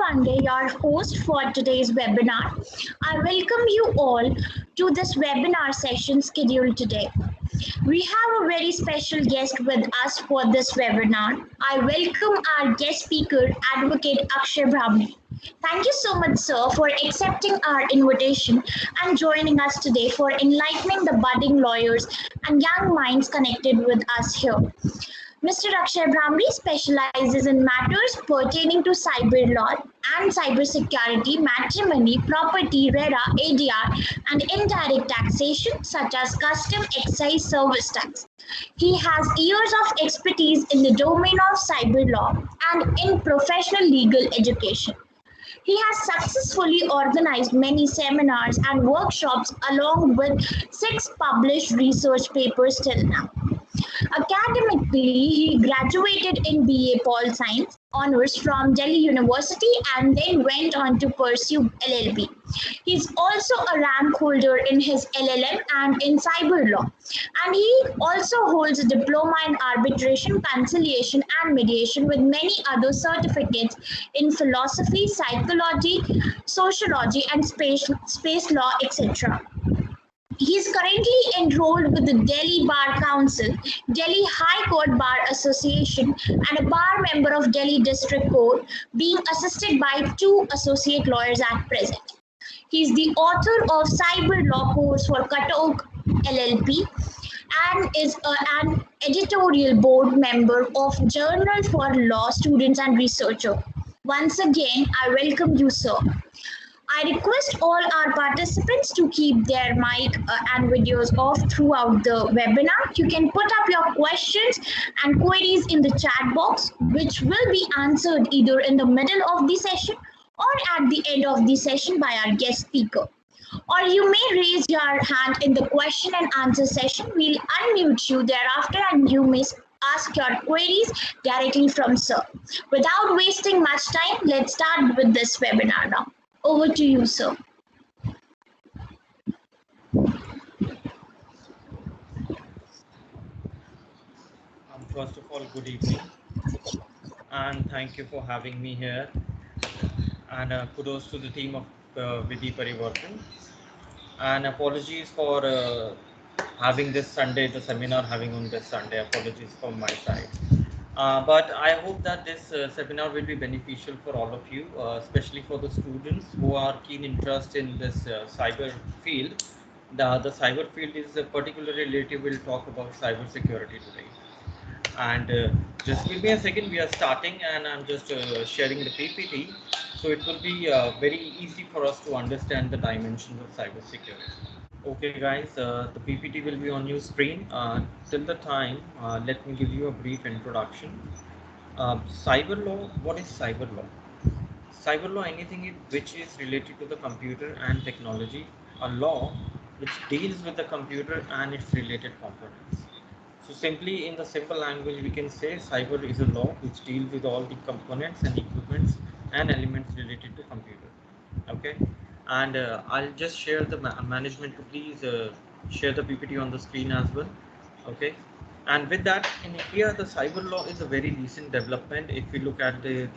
Pandey, your host for today's webinar. I welcome you all to this webinar session scheduled today. We have a very special guest with us for this webinar. I welcome our guest speaker, Advocate Akshay Brahmani. Thank you so much, sir, for accepting our invitation and joining us today for enlightening the budding lawyers and young minds connected with us here. Mr. Akshay Brahmani specializes in matters pertaining to cyber law and cybersecurity, matrimony, property, RERA, ADR, and indirect taxation, such as custom excise service tax. He has years of expertise in the domain of cyber law and in professional legal education. He has successfully organized many seminars and workshops along with 6 published research papers till now. Academically, he graduated in BA Pol Science honors from Delhi University and then went on to pursue LLB. He's also a rank holder in his LLM and in cyber law. And he also holds a diploma in arbitration, conciliation, and mediation with many other certificates in philosophy, psychology, sociology, and space law, etc. He is currently enrolled with the Delhi Bar Council, Delhi High Court Bar Association, and a bar member of Delhi District Court, being assisted by 2 associate lawyers at present. He is the author of Cyber Law course for Cutoak LLP and is an editorial board member of Journal for Law Students and Researcher. Once again, I welcome you, sir. I request all our participants to keep their mic and videos off throughout the webinar. You can put up your questions and queries in the chat box, which will be answered either in the middle of the session or at the end of the session by our guest speaker. Or you may raise your hand in the question and answer session. We'll unmute you thereafter and you may ask your queries directly from sir. Without wasting much time, let's start with this webinar now. Over to you, sir. First of all, good evening, and thank you for having me here. And kudos to the team of Vidhi Parivartan. And apologies for having this Sunday, the seminar having on this Sunday. Apologies from my side. But I hope that this seminar will be beneficial for all of you, especially for the students who are keen interest in this cyber field. The cyber field is particularly related. We'll talk about cyber security today. And just give me a second. We are starting, and I'm just sharing the PPT, so it will be very easy for us to understand the dimensions of cyber security. Okay, guys, the PPT will be on your screen. Till the time, let me give you a brief introduction. Cyber law, what is cyber law? Cyber law, anything which is related to the computer and technology, a law which deals with the computer and its related components. So simply in the simple language, we can say cyber is a law which deals with all the components and equipments and elements related to computer. Okay. And I'll just share the management to please share the PPT on the screen as well. Okay. And with that, in India, the cyber law is a very recent development. If we look at the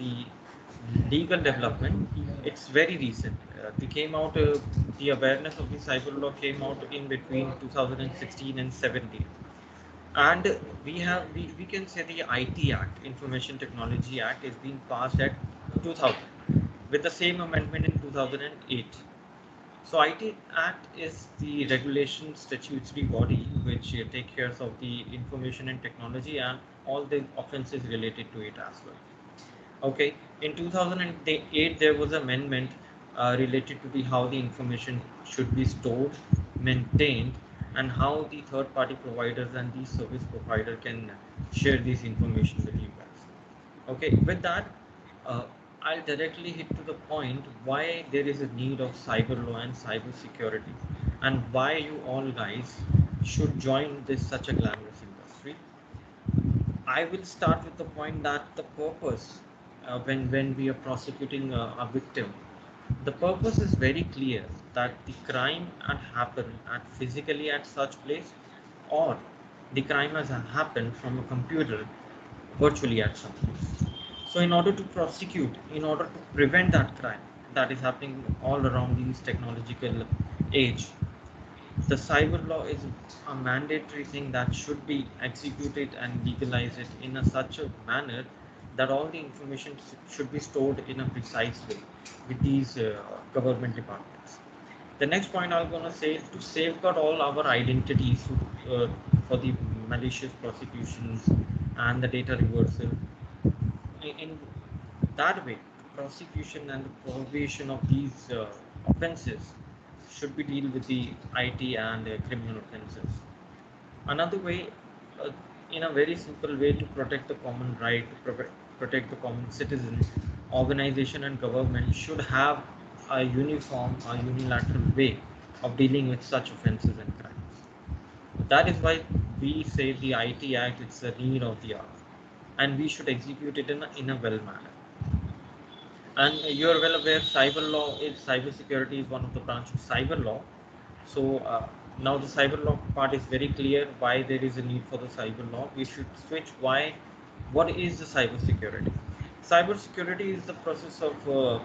legal development, it's very recent. They came out, the awareness of the cyber law came out in between 2016 and 17. And we can say the IT Act, Information Technology Act, is being passed at 2000 with the same amendment in 2008. So IT Act is the regulation statutory body which take care of the information and technology and all the offenses related to it as well. Okay, in 2008 there was an amendment related to the how the information should be stored, maintained, and how the third-party providers and the service provider can share this information with you guys. Okay, with that, I'll directly hit to the point why there is a need of cyber law and cyber security, and why you all guys should join this such a glamorous industry. I will start with the point that the purpose, when we are prosecuting a victim, the purpose is very clear that the crime had happened at physically at such place, or the crime has happened from a computer virtually at some place. So in order to prosecute, in order to prevent that crime that is happening all around this technological age, the cyber law is a mandatory thing that should be executed and legalized in such a manner that all the information should be stored in a precise way with these government departments. The next point I'm going to say, to safeguard all our identities for the malicious prosecutions and the data reversal. In that way, prosecution and the prohibition of these offenses should be dealt with the IT and criminal offenses. Another way, uh, in a very simple way, to protect the common right, to protect the common citizen, organization and government should have a uniform, a unilateral way of dealing with such offenses and crimes. That is why we say the IT Act is the need of the hour, and we should execute it in a well manner. And you are well aware, cyber security is one of the branch of cyber law. So now the cyber law part is very clear why there is a need for the cyber law. We should switch why. What is the cyber security? Cyber security is the process of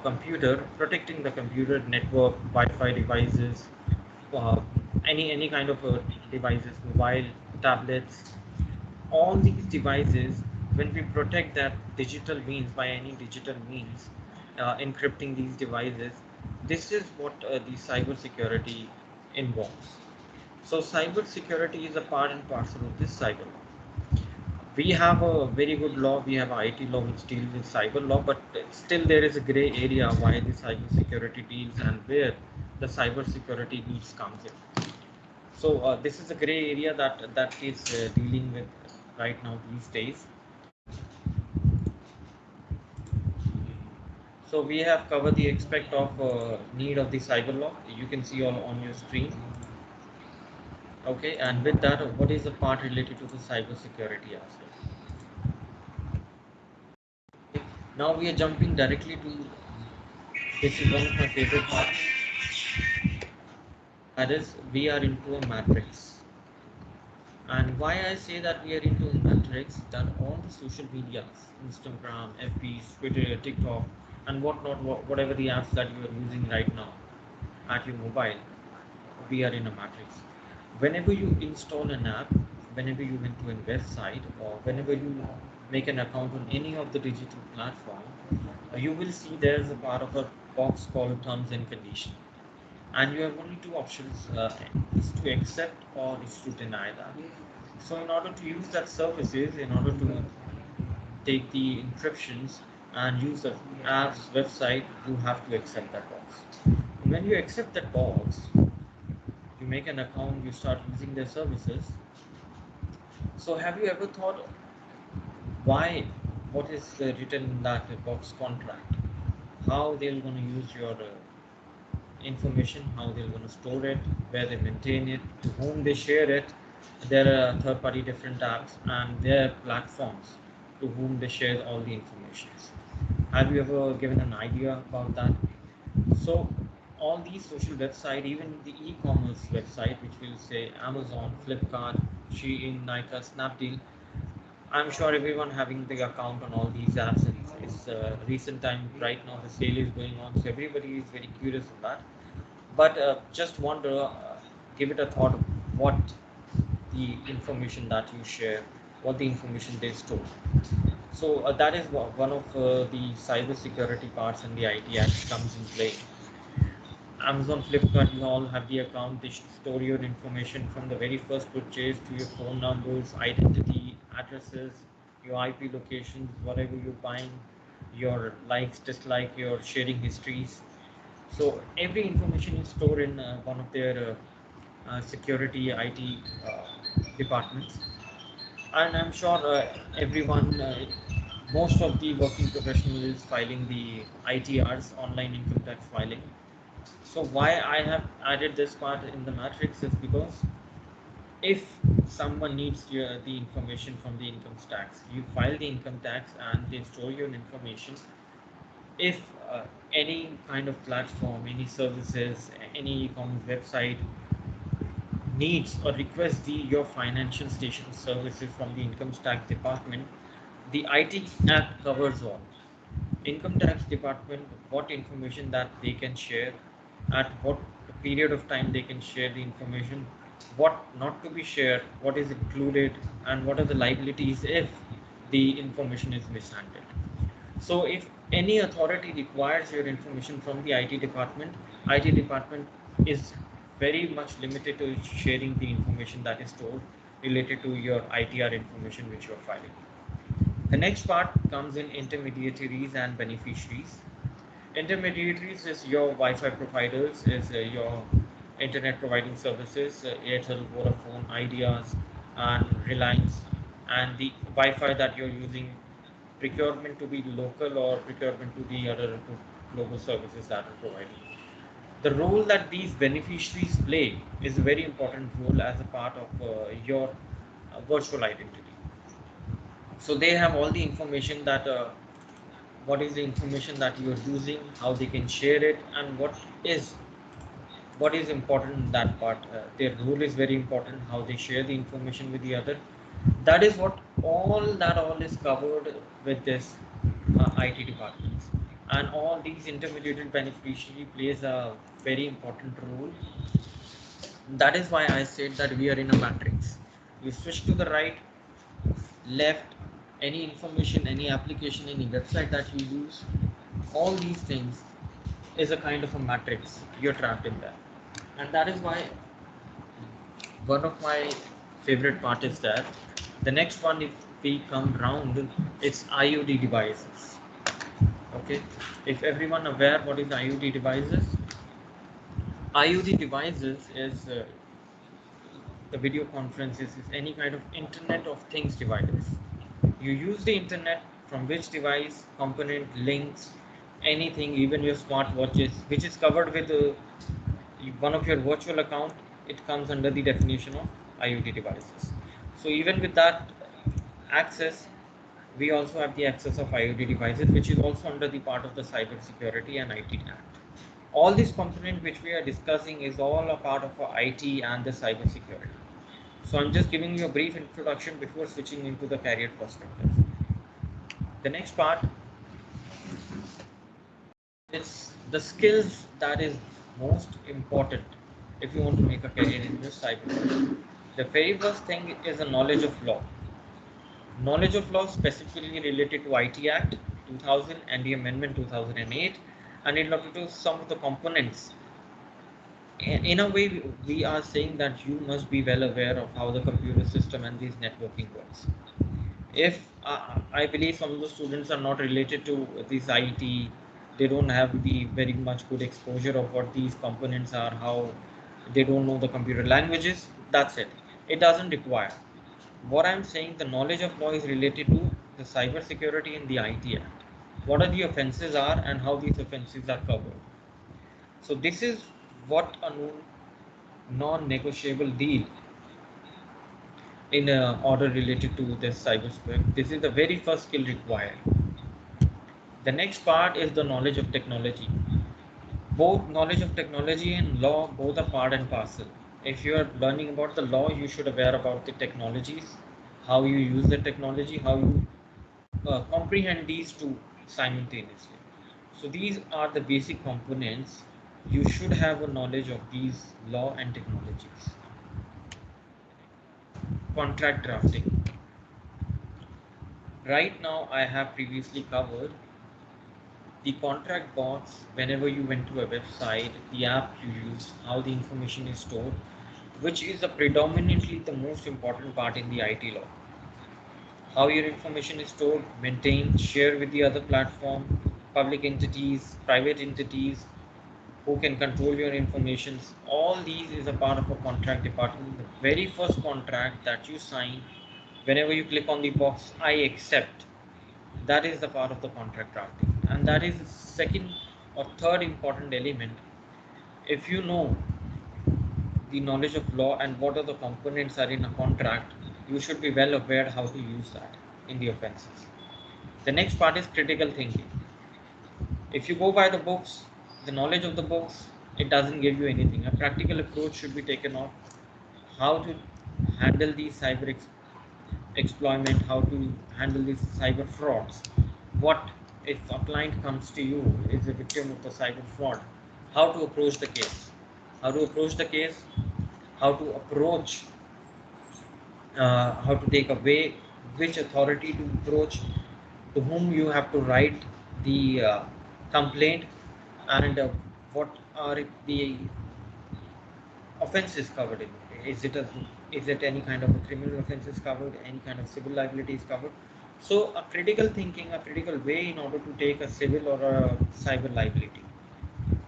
computer protecting the computer network, Wi-Fi devices, uh, any kind of devices, mobile, tablets, all these devices. When we protect that digital means by any digital means, encrypting these devices, this is what the cyber security involves. So cyber security is a part and parcel of this cyber law. We have a very good law, we have IT law which deals with cyber law, but still there is a gray area why the cyber security deals and where the cyber security needs comes in. So this is a gray area that is dealing with right now these days. So we have covered the aspect of need of the cyber law. You can see all on your screen. Okay, and with that, what is the part related to the cyber security aspect? Okay. Now we are jumping directly to, this is one of my favorite parts. That is, we are into a matrix. And why I say that we are into a matrix, that all the social medias, Instagram, FB, Twitter, TikTok, and whatnot, whatever the apps that you are using right now at your mobile, we are in a matrix. Whenever you install an app, whenever you went to a website, or whenever you make an account on any of the digital platform, you will see there's a part of a box called terms and conditions, and you have only two options, is to accept or is to deny that. So in order to use that services, in order to take the encryptions and use the app's website, you have to accept that box. When you accept that box, you make an account, you start using their services. So have you ever thought why, what is written in that box contract, how they're going to use your information, how they're going to store it, where they maintain it, to whom they share it? There are third party different apps and their platforms to whom they share all the information. Have you ever given an idea about that? So all these social website, even the e-commerce website, which will say Amazon, Flipkart, Shein, Nykaa, Snapdeal, I'm sure everyone having the account on all these apps. It's recent time right now. The sale is going on, so everybody is very curious on that. But just wonder, give it a thought. What the information that you share, what the information they store. So that is one of the cyber security parts and the IT Act comes in play. Amazon, Flipkart, you all have the account. They store your information from the very first purchase to your phone numbers, identity, addresses, your IP locations, whatever you're buying, your likes, dislike, your sharing histories. So every information is stored in one of their security IT departments. And I'm sure everyone, most of the working professionals filing the ITRs, online income tax filing. So why I have added this part in the matrix is because if someone needs the information from the income tax, you file the income tax and they store your information. If any kind of platform, any services, any e-commerce website needs or requests your financial station services from the income tax department, the IT Act covers all. income tax department what information that they can share, at what period of time they can share the information, what not to be shared, what is included, and what are the liabilities if the information is mishandled. So if any authority requires your information from the IT department, IT department is very much limited to sharing the information that is stored related to your ITR information which you are filing. The next part comes in intermediaries and beneficiaries. Intermediaries is your Wi-Fi providers, is your internet providing services, Airtel, Vodafone, Ideas, and Reliance, and the Wi-Fi that you're using, procurement to be local or procurement to the other global services that are providing. The role that these beneficiaries play is a very important role as a part of your virtual identity. So they have all the information that what is the information that you are using, how they can share it, and what is important in that part. Their role is very important, how they share the information with the other. That is what all is covered with this IT departments. And all these intermediate beneficiary plays a very important role. That is why I said that we are in a matrix. You switch to the right, left, any information, any application, any website that you use, all these things is a kind of a matrix. You're trapped in that. And that is why one of my favorite part is that the next one, if we come round, it's IoT devices. Okay, if everyone aware what is IoT devices, IoT devices is the video conferences is any kind of Internet of Things devices. You use the internet from which device, component, links, anything, even your smartwatches, which is covered with one of your virtual account, it comes under the definition of IoT devices. So even with that access, we also have the access of IoT devices, which is also under the part of the Cyber Security and IT Act. All these components which we are discussing is all a part of IT and the cyber security. So I'm just giving you a brief introduction before switching into the career perspective. The next part is the skills that is most important if you want to make a career in this cyber. The very first thing is a knowledge of law. Knowledge of law specifically related to IT Act 2000 and the Amendment 2008, and in order to some of the components. In a way, we are saying that you must be well aware of how the computer system and these networking works. If I believe some of the students are not related to this IT, they don't have the very much good exposure of what these components are, how they don't know the computer languages. That's it. It doesn't require. What I'm saying, the knowledge of law is related to the cyber security in the IT Act. What are the offenses are and how these offenses are covered. So this is what a non-negotiable deal in order related to this cyberspace. This is the very first skill required. The next part is the knowledge of technology. Both knowledge of technology and law both are part and parcel. If you are learning about the law, you should aware about the technologies, how you use the technology, how you comprehend these two simultaneously. So these are the basic components. You should have a knowledge of these law and technologies. Contract drafting. Right now, I have previously covered the contract box whenever you went to a website, the app you use, how the information is stored, which is a predominantly the most important part in the IT law. How your information is stored, maintained, shared with the other platform, public entities, private entities, who can control your information. All these is a part of a contract department. The very first contract that you sign, whenever you click on the box, I accept, that is the part of the contract drafting. And that is the second or third important element. If you know the knowledge of law and what are the components are in a contract, you should be well aware how to use that in the offenses. The next part is critical thinking. If you go by the books, the knowledge of the books, it doesn't give you anything. A practical approach should be taken off. How to handle these exploitment, how to handle these cyber frauds, what if a client comes to you, is a victim of the cyber fraud, how to approach the case, how to approach the case, how to approach, how to take away, which authority to approach, to whom you have to write the complaint, and what are the offenses covered in it. Is it any kind of a criminal offense is covered, any kind of civil liability is covered? So a critical thinking, a critical way in order to take a civil or a cyber liability,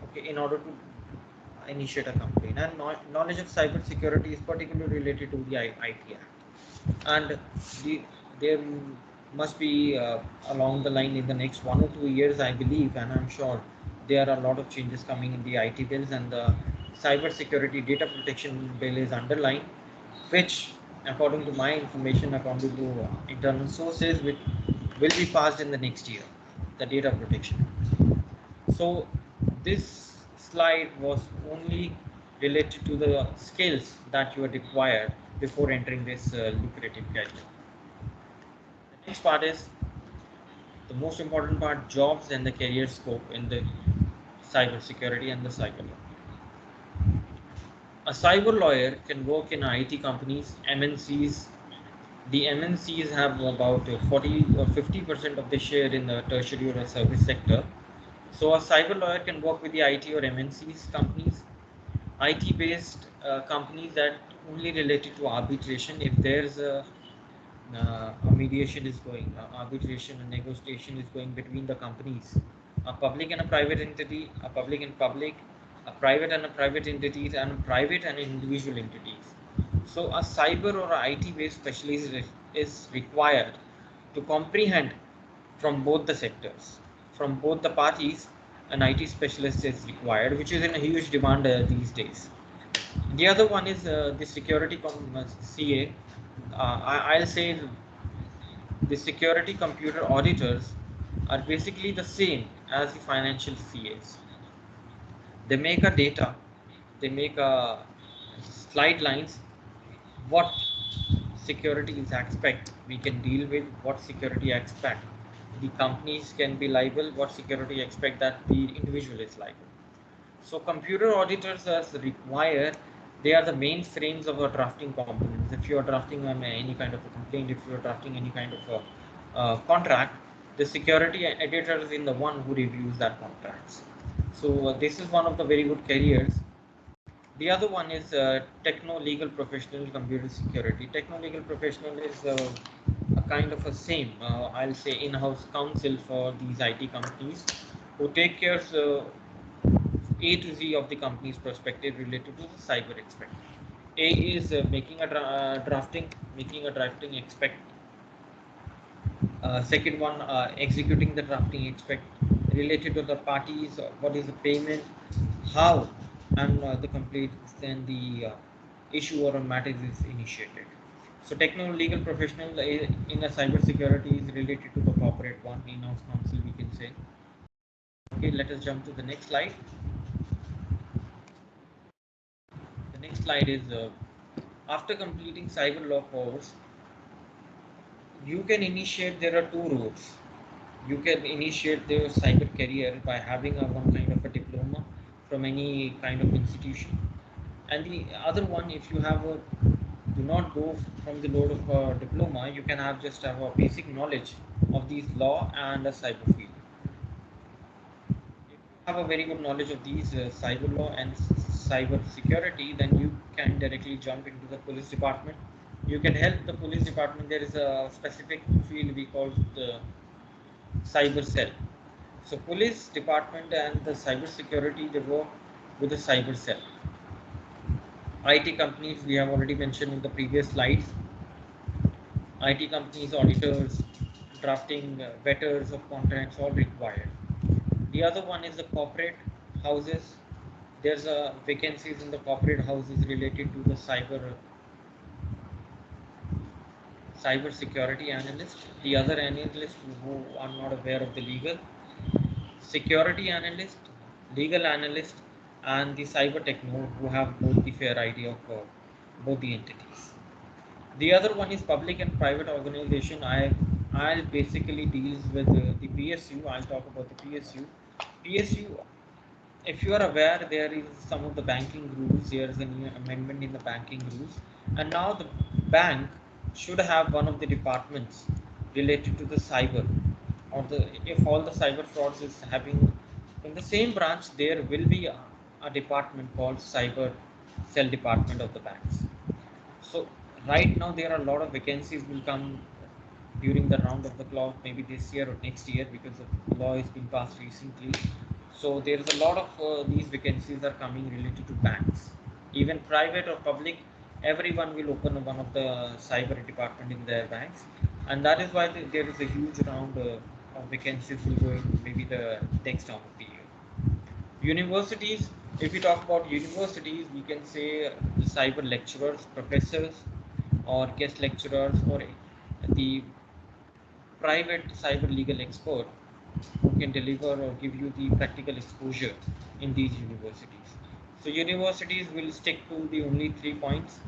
okay, in order to initiate a complaint. And knowledge of cyber security is particularly related to the IT Act, and there must be along the line in the next 1 or 2 years, I believe, and I'm sure there are a lot of changes coming in the IT bills, and the cyber security data protection bill is underlined, which, according to my information, according to internal sources, which will be passed in the next year, the data protection. So this slide was only related to the skills that you are required before entering this lucrative career. The next part is the most important part: jobs and the career scope in the cyber security and the cyber law. A cyber lawyer can work in IT companies, MNCs. The MNCs have about 40 or 50% of the share in the tertiary or service sector. So a cyber lawyer can work with the IT or MNCs companies, IT-based companies that only related to arbitration. If there's a mediation is going, arbitration and negotiation is going between the companies, a public and a private entity, a public and public, a private and a private entities, and private and individual entities. So a cyber or a IT-based specialist is required to comprehend from both the sectors, from both the parties. An IT specialist is required, which is in a huge demand these days. The other one is the security CA. I'll say the security computer auditors are basically the same as the financial CAs. They make a data, they make a slide lines, what security is expect we can deal with, what security expect the companies can be liable, what security expect that the individual is liable. So computer auditors are required. They are the main frames of a drafting components. If you are drafting on any kind of a complaint, if you are drafting any kind of a contract, the security editor is in the one who reviews that contracts. So this is one of the very good careers. The other one is techno-legal professional computer security. Techno-legal professional is a kind of a same, I'll say, in-house counsel for these IT companies who take care A to Z of the company's perspective related to the cyber aspect. A is making a drafting expect. Second one, executing the drafting expect related to the parties, what is the payment, how, and the complete then the issue or a matter is initiated. So techno-legal professional in a cyber security is related to the corporate one, in-house counsel, we can say. Okay, let us jump to the next slide. The next slide is after completing cyber law course, you can initiate, there are two routes. You can initiate the cyber career by having a one kind of a diploma from any kind of institution. And the other one, if you have a, do not go from the load of a diploma, you can have just have a basic knowledge of these law and a cyber field. If you have a very good knowledge of these cyber law and cyber security, then you can directly jump into the police department. You can help the police department. There is a specific field we call the cyber cell. So police department and the cyber security, they work with the cyber cell. IT companies, we have already mentioned in the previous slides. IT companies, auditors, drafting, vetters of contracts, all required. The other one is the corporate houses. There's a vacancies in the corporate houses related to the cyber security analyst. The other analyst who are not aware of the legal, security analyst, legal analyst, and the cyber techno who have both the fair idea of both the entities. The other one is public and private organization. I'll basically deals with the PSU. I'll talk about the PSU. PSU, if you are aware, there is some of the banking rules. There is a new amendment in the banking rules, and now the bank should have one of the departments related to the cyber, or the if all the cyber frauds is having in the same branch, there will be a department called cyber cell department of the banks. So right now there are a lot of vacancies will come during the round of the clock, maybe this year or next year, because the law has been passed recently. So there is a lot of these vacancies are coming related to banks, even private or public. Everyone will open one of the cyber department in their banks, and that is why there is a huge round of vacancies will go in maybe the next half of the year. Universities, if we talk about universities, we can say the cyber lecturers, professors, or guest lecturers, or the private cyber legal expert who can deliver or give you the practical exposure in these universities. So universities will stick to the only 3 points: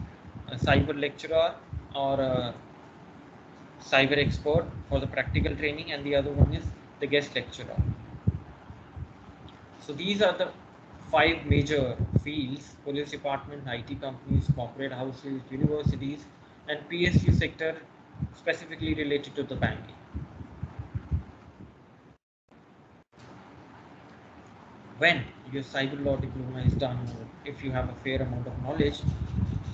a cyber lecturer or a cyber expert for the practical training, and the other one is the guest lecturer. So these are the five major fields: police department, IT companies, corporate houses, universities, and PSU sector specifically related to the banking. When your cyber law diploma is done, or if you have a fair amount of knowledge,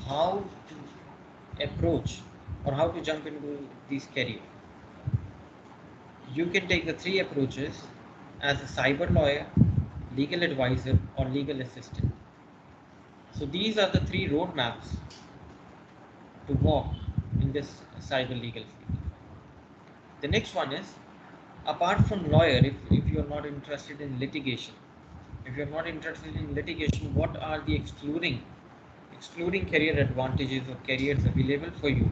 how to approach or how to jump into this career. You can take the three approaches: as a cyber lawyer, legal advisor, or legal assistant. So these are the three roadmaps to walk in this cyber legal field. The next one is, apart from lawyer, if you're not interested in litigation, what are the excluding career advantages or careers available for you?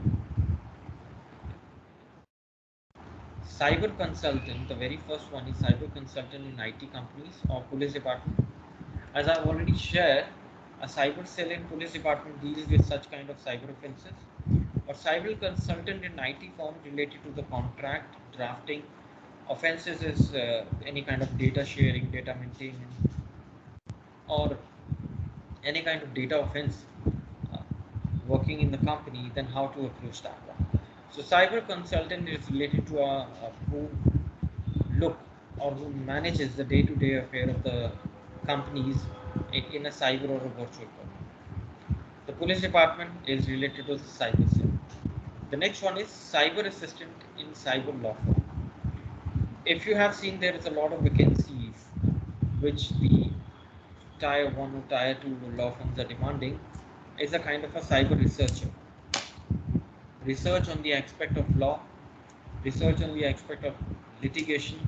Cyber consultant, the very first one is cyber consultant in IT companies or police department. As I've already shared, a cyber cell in police department deals with such kind of cyber offenses. Or cyber consultant in IT firm related to the contract drafting. Offenses is any kind of data sharing, data maintenance, or any kind of data offense uh, working in the company, then how to approach that one. So cyber consultant is related to who look or who manages the day-to-day affair of the companies in a cyber or a virtual world. The police department is related to the cyber cell. The next one is cyber assistant in cyber law firm. If you have seen, there is a lot of vacancies which the tier 1 or tier 2 law firms are demanding is a kind of a cyber researcher. Research on the aspect of law, research on the aspect of litigation,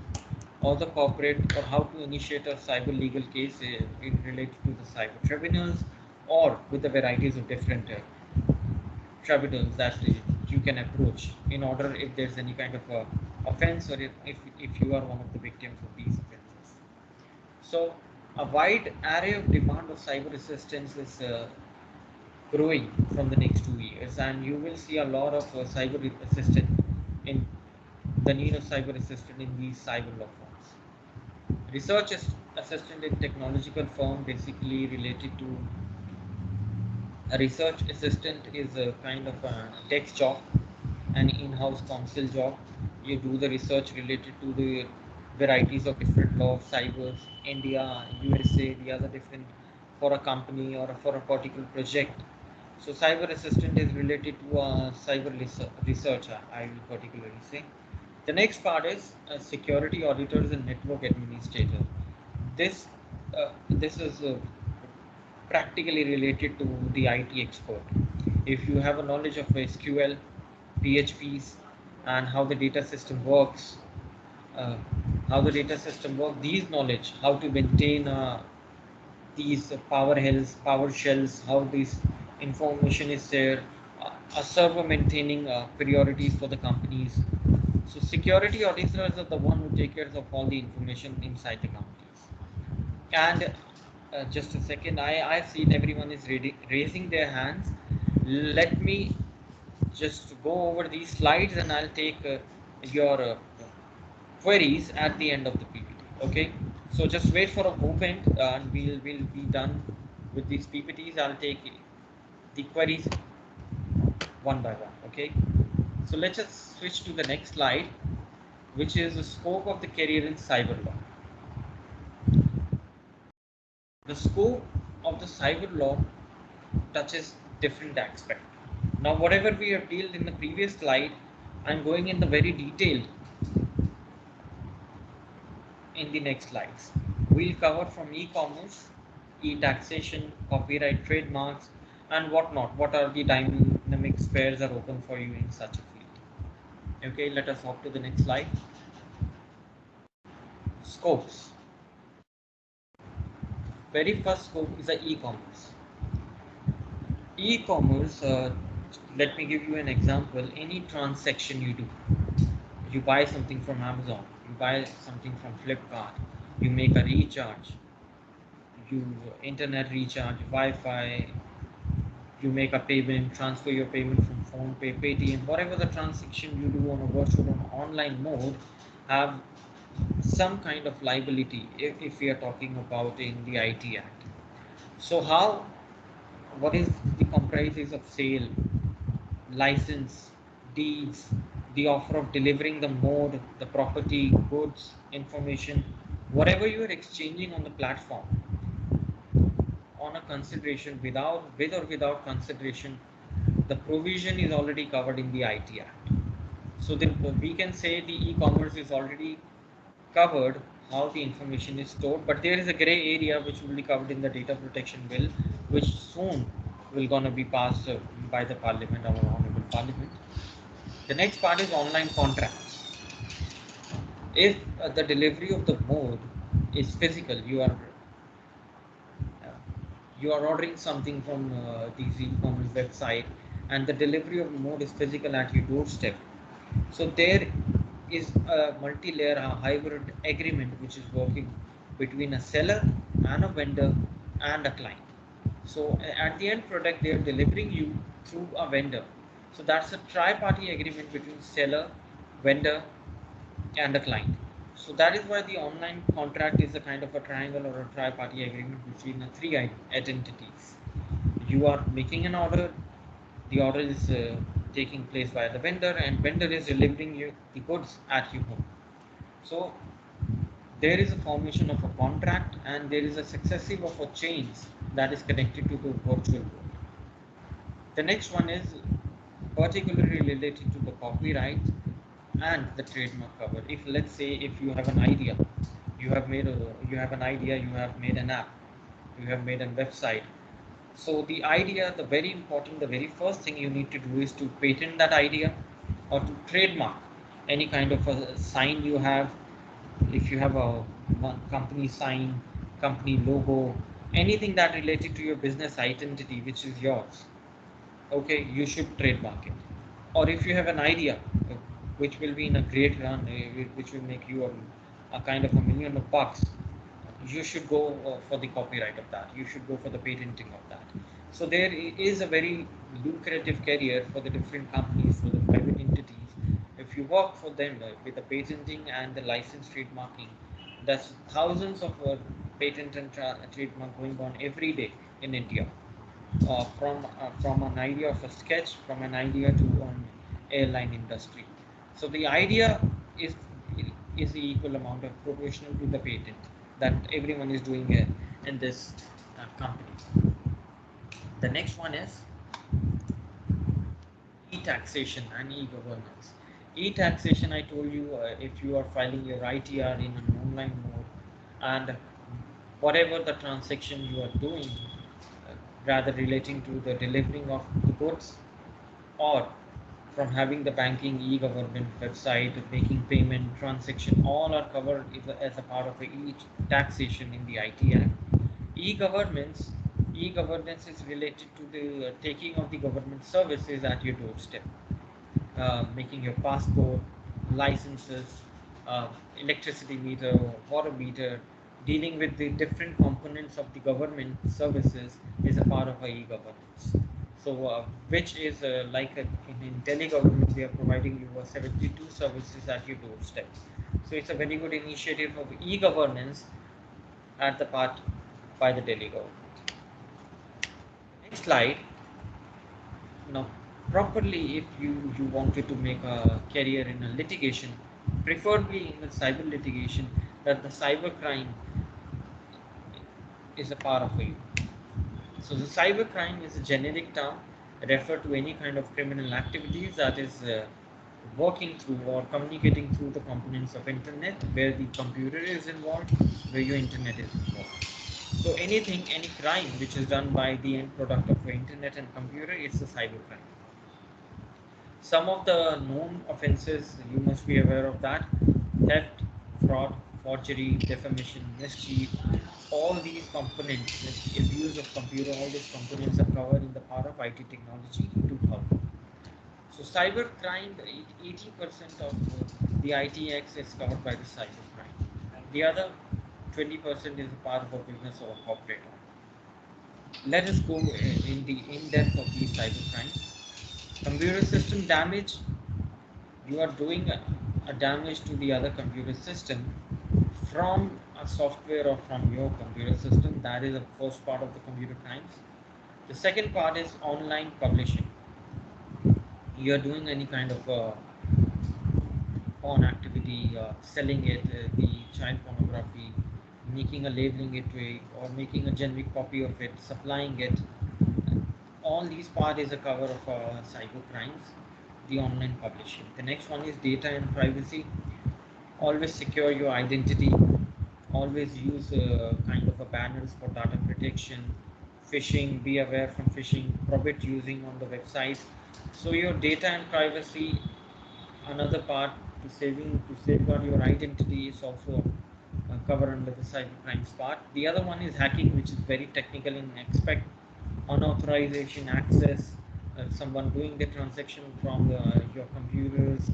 or the corporate, or how to initiate a cyber legal case in related to the cyber tribunals, or with the varieties of different tribunals that you can approach in order if there's any kind of offense, or if you are one of the victims of these offenses. So a wide array of demand of cyber assistance is growing from the next 2 years, and you will see a lot of cyber assistant in the need of cyber assistant in these cyber law firms. Research assistant in technological firm, basically related to a research assistant is a kind of a desk job, an in-house counsel job. You do the research related to the varieties of different law of cybers, India, USA, the other different for a company or for a particular project. So cyber assistant is related to cyber research, I will particularly say. The next part is security auditors and network administrator. This is practically related to the IT expert. If you have a knowledge of SQL, PHPs, and how the data system works, uh, these knowledge, how to maintain these PowerShells, how this information is there, a server maintaining priorities for the companies. So security auditors are the one who take care of all the information inside the companies. And just a second, I've seen everyone is raising their hands. Let me just go over these slides, and I'll take your queries at the end of the PPT. Okay, so just wait for a moment and we'll be done with these PPTs. I'll take the queries one by one. Okay, so let's just switch to the next slide, which is the scope of the career in cyber law. The scope of the cyber law touches different aspects. Now, whatever we have dealt in the previous slide, I'm going in the very detailed in the next slides. We'll cover from e-commerce, e-taxation, copyright, trademarks, and whatnot. What are the dynamic spheres are open for you in such a field? Okay, let us hop to the next slide. Scopes. Very first scope is the e-commerce. E-commerce, let me give you an example. Any transaction you do, you buy something from Amazon, you buy something from Flipkart, you make a recharge, you internet recharge, Wi-Fi, you make a payment, transfer your payment from PhonePe, Paytm, whatever the transaction you do on a virtual or online mode, have some kind of liability if we are talking about in the IT Act. So what is the comprises of sale, license, deeds, the offer of delivering the mode, the property, goods, information, whatever you are exchanging on the platform on a consideration with or without consideration, the provision is already covered in the IT Act. So we can say the e-commerce is already covered how the information is stored, but there is a gray area which will be covered in the data protection bill, which soon will gonna be passed by the parliament, our honorable parliament. The next part is online contracts. If the delivery of the mode is physical, you are ordering something from these e-commerce website, and the delivery of mode is physical at your doorstep. So there is a multi-layer, a hybrid agreement which is working between a seller and a vendor and a client. So at the end product, they are delivering you through a vendor. So that's a tri-party agreement between seller, vendor, and the client. So that is why the online contract is a kind of a triangle or a tri-party agreement between the three entities. You are making an order, the order is taking place by the vendor, and vendor is delivering you the goods at your home. So there is a formation of a contract, and there is a successive of a chains that is connected to the virtual world. The next one is particularly related to the copyright and the trademark cover. If let's say if you have an idea, you have made an app, you have made a website. So the idea, the very important, the very first thing you need to do is to patent that idea or to trademark any kind of a sign you have. If you have a company sign, company logo, anything that related to your business identity, which is yours, okay, you should trademark it. Or if you have an idea which will be in a great run, which will make you a kind of $1 million, you should go for the copyright of that. You should go for the patenting of that. So there is a very lucrative career for the different companies, for the private entities. If you work for them with the patenting and the license trademarking, that's thousands of patent and trademark going on every day in India. From an idea of a sketch, from an idea to an airline industry. So the idea is is the equal amount of proportional to the patent that everyone is doing in this company. The next one is e-taxation and e-governance. E-taxation, I told you, if you are filing your ITR in an online mode, and whatever the transaction you are doing, rather relating to the delivering of the goods, or from having the banking e-government website, making payment, transaction, all are covered as a part of each taxation in the IT Act. E-governments, e-governance is related to the taking of the government services at your doorstep, making your passport, licenses, electricity meter, water meter, dealing with the different components of the government services is a part of e-governance. So which is in telegovernment, they are providing you 72 services at your doorstep. So it's a very good initiative of e-governance at the part by the Delhi government. Next slide. Now, properly, if you wanted to make a career in a litigation, preferably in the cyber litigation, that the cyber crime is a part of you. So the cyber crime is a generic term refer to any kind of criminal activities that is working through or communicating through the components of internet, where the computer is involved, where your internet is involved. So anything, any crime which is done by the end product of the internet and computer, it's a cyber crime. Some of the known offenses you must be aware of that: theft, fraud, forgery, defamation, mischief. All these components, the abuse of computer, all these components are covered in the part of IT technology 2000. So cyber crime, 80% of the ITX is covered by the cyber crime. The other 20% is a part of a business or a corporate. Let us go in the in-depth of these cyber crimes. Computer system damage. You are doing a damage to the other computer system from a software or from your computer system. That is the first part of the computer crimes. The second part is online publishing. You are doing any kind of porn activity, selling it, the child pornography, making a labeling it to it, or making a generic copy of it, supplying it. All these part is a cover of cyber crimes, the online publishing. The next one is data and privacy. Always secure your identity. Always use kind of a banners for data protection. Phishing, be aware from phishing, probit using on the website. So your data and privacy, another part to safeguard your identity, is also covered under the cyber crimes part. The other one is hacking, which is very technical in aspect. Unauthorization access, someone doing the transaction from your computers,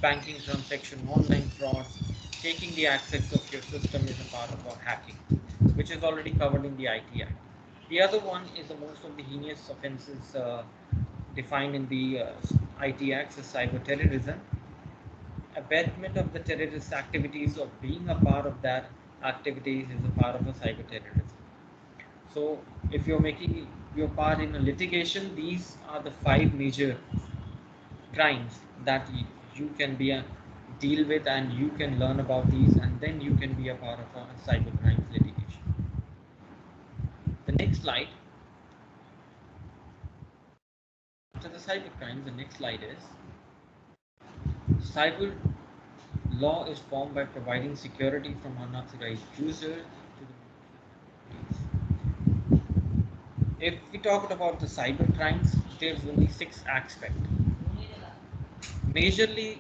banking transaction, online frauds, taking the access of your system is a part of our hacking, which is already covered in the IT Act. The other one is the most of the heinous offenses defined in the IT Act is cyber terrorism. Abatement of the terrorist activities or being a part of that activities is a part of a cyber terrorism. So if you're making your part in a litigation, these are the five major crimes that you can be a deal with, and you can learn about these, and then you can be a part of a cyber crimes litigation. The next slide. After the cyber crimes, the next slide is cyber law is formed by providing security from unauthorized users to the. If we talked about the cyber crimes, there's only 6 aspects. Majorly,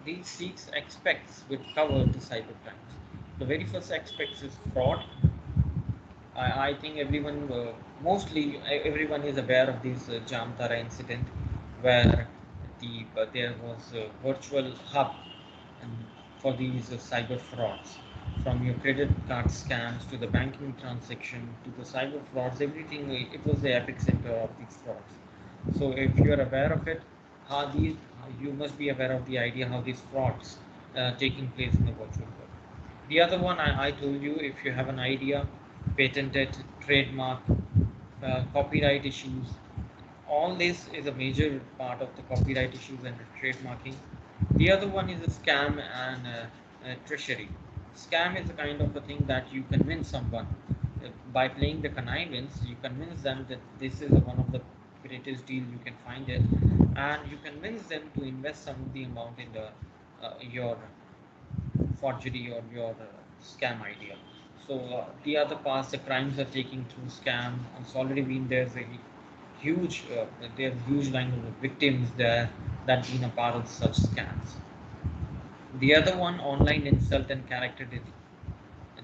these 6 aspects will cover the cyber crimes. The very first aspect is fraud. I think everyone, mostly everyone is aware of this Jamtara incident, where there was a virtual hub and for these cyber frauds, from your credit card scams to the banking transaction to the cyber frauds, everything. It was the epicenter of these frauds. So if you are aware of it, you must be aware of the idea how these frauds taking place in the virtual world. The other one I told you, if you have an idea, patented, trademark, copyright issues, all this is a major part of the copyright issues and the trademarking. The other one is a scam and treasury. Scam is a kind of a thing that you convince someone by playing the connivance. You convince them that this is one of the greatest deal you can find it, and you convince them to invest some of the amount in the your forgery or your scam idea. So the other parts, the crimes are taking through scam. It's already been there's a huge line of victims there that been a part of such scams. The other one, online insult and character